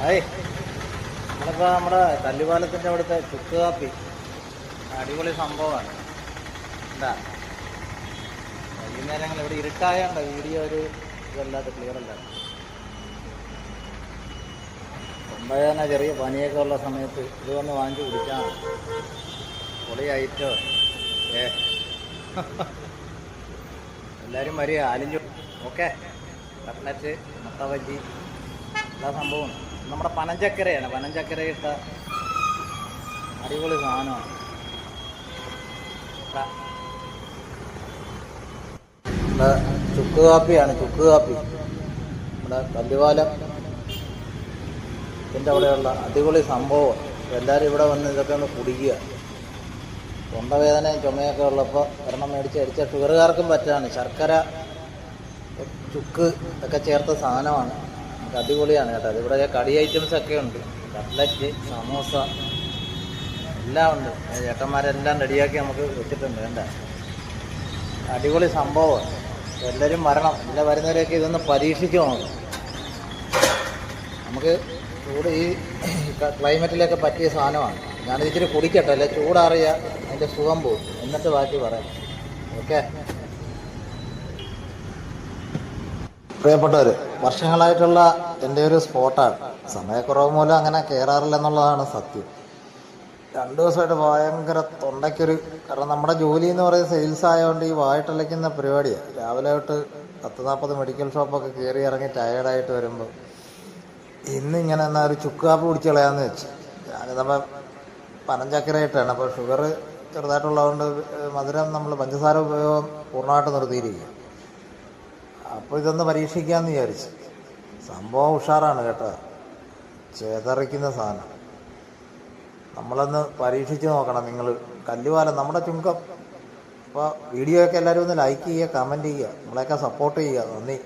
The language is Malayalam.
അതെ, നമ്മളിപ്പോൾ നമ്മുടെ കല്ലുപാലത്തിൻ്റെ അവിടുത്തെ ചുക്ക് കാപ്പി അടിപൊളി സംഭവമാണ്. എന്താ വൈകുന്നേരങ്ങൾ ഇവിടെ ഇരുട്ടായതുകൊണ്ട് വീഡിയോ ഒരു ഇതല്ലാതെ ക്ലിയർ അല്ല. തൊണ്ടവേദന ചെറിയ പനിയൊക്കെ ഉള്ള സമയത്ത് ഇത് വന്ന് വാങ്ങിച്ച് കുടിച്ചാൽ പൊളിയായിട്ടോ. എല്ലാവരും വരിക. ആലിഞ്ചു ഓക്കെ, കട്ട്ലറ്റ്, മുട്ട ബജ്ജി, എല്ലാ സംഭവമാണ്. നമ്മുടെ പനഞ്ചക്കരയാണ്, പനഞ്ചക്കര ഇട്ട അടിപൊളി സാധനമാണ്. നമ്മുടെ ചുക്ക് കാപ്പിയാണ്, ചുക്ക് കാപ്പി. നമ്മുടെ കല്ലുപാലം ഇതിൻ്റെ അവിടെയുള്ള അടിപൊളി സംഭവം. എല്ലാവരും ഇവിടെ വന്ന് ഇതൊക്കെ ഒന്ന് കുടിക്കുക. തൊണ്ടവേദനയും ചുമയൊക്കെ ഉള്ളപ്പോൾ ഒരെണ്ണം മേടിച്ച് അടിച്ചാൽ ഷുഗറുകാർക്കും പറ്റാണ്. ശർക്കര, ചുക്ക് ഒക്കെ ചേർത്ത സാധനമാണ്. നമുക്ക് അടിപൊളിയാണ് കേട്ടോ. അതിവിടെ കടി ഐറ്റംസ് ഒക്കെ ഉണ്ട്. കട്ട്ലറ്റ്, സമോസ എല്ലാം ഉണ്ട്. ചേട്ടന്മാരെല്ലാം റെഡിയാക്കി നമുക്ക് വെച്ചിട്ടുണ്ട്. വേണ്ട അടിപൊളി സംഭവമാണ്. എല്ലാവരും വരണം. എല്ലാ വരുന്നവരെയൊക്കെ ഇതൊന്ന് പരീക്ഷിച്ച് നോക്കണം. നമുക്ക് ചൂട് ഈ ക്ലൈമറ്റിലൊക്കെ പറ്റിയ സാധനമാണ്. ഞാനിത് ഇച്ചിരി കുടിക്കട്ടെ, അല്ലെ ചൂടാറിയ അതിൻ്റെ സുഖം പോകും. എന്നിട്ട് ബാക്കി പറയാം. ഓക്കെ പ്രിയപ്പെട്ടവർ, വർഷങ്ങളായിട്ടുള്ള എൻ്റെ ഒരു സ്പോട്ടാണ്. സമയക്കുറവ് മൂലം അങ്ങനെ കയറാറില്ല എന്നുള്ളതാണ് സത്യം. 2 ദിവസമായിട്ട് ഭയങ്കര തൊണ്ടയ്ക്കൊരു, കാരണം നമ്മുടെ ജോലി എന്ന് പറയുന്നത് സെയിൽസ് ആയതുകൊണ്ട് ഈ വായിട്ടലയ്ക്കുന്ന പരിപാടിയാണ്. രാവിലെ തൊട്ട് 10-40 മെഡിക്കൽ ഷോപ്പൊക്കെ കയറി ഇറങ്ങി ടയേർഡായിട്ട് വരുമ്പോൾ ഇന്നിങ്ങനെ എന്നാൽ ഒരു ചുക്ക് കാപ്പി കുടിച്ച് കളയാമെന്ന് വെച്ച്. ഞാനിതപ്പോൾ പനഞ്ചക്കരയായിട്ടാണ്. അപ്പോൾ ഷുഗർ ചെറുതായിട്ടുള്ളതുകൊണ്ട് മധുരം നമ്മൾ പഞ്ചസാര ഉപയോഗം പൂർണ്ണമായിട്ട് നിർത്തിയിരിക്കുക. അപ്പോൾ ഇതൊന്ന് പരീക്ഷിക്കാമെന്ന് വിചാരിച്ചു. സംഭവം ഉഷാറാണ് കേട്ടോ, ചേതറിക്കുന്ന സാധനം. നമ്മളൊന്ന് പരീക്ഷിച്ച് നോക്കണം നിങ്ങൾ. കല്ലുപാലം നമ്മുടെ ചുങ്കം. അപ്പോൾ വീഡിയോ ഒക്കെ എല്ലാവരും ഒന്ന് ലൈക്ക് ചെയ്യുക, കമൻറ്റ് ചെയ്യുക, നമ്മളെയൊക്കെ സപ്പോർട്ട് ചെയ്യുക. നന്ദി.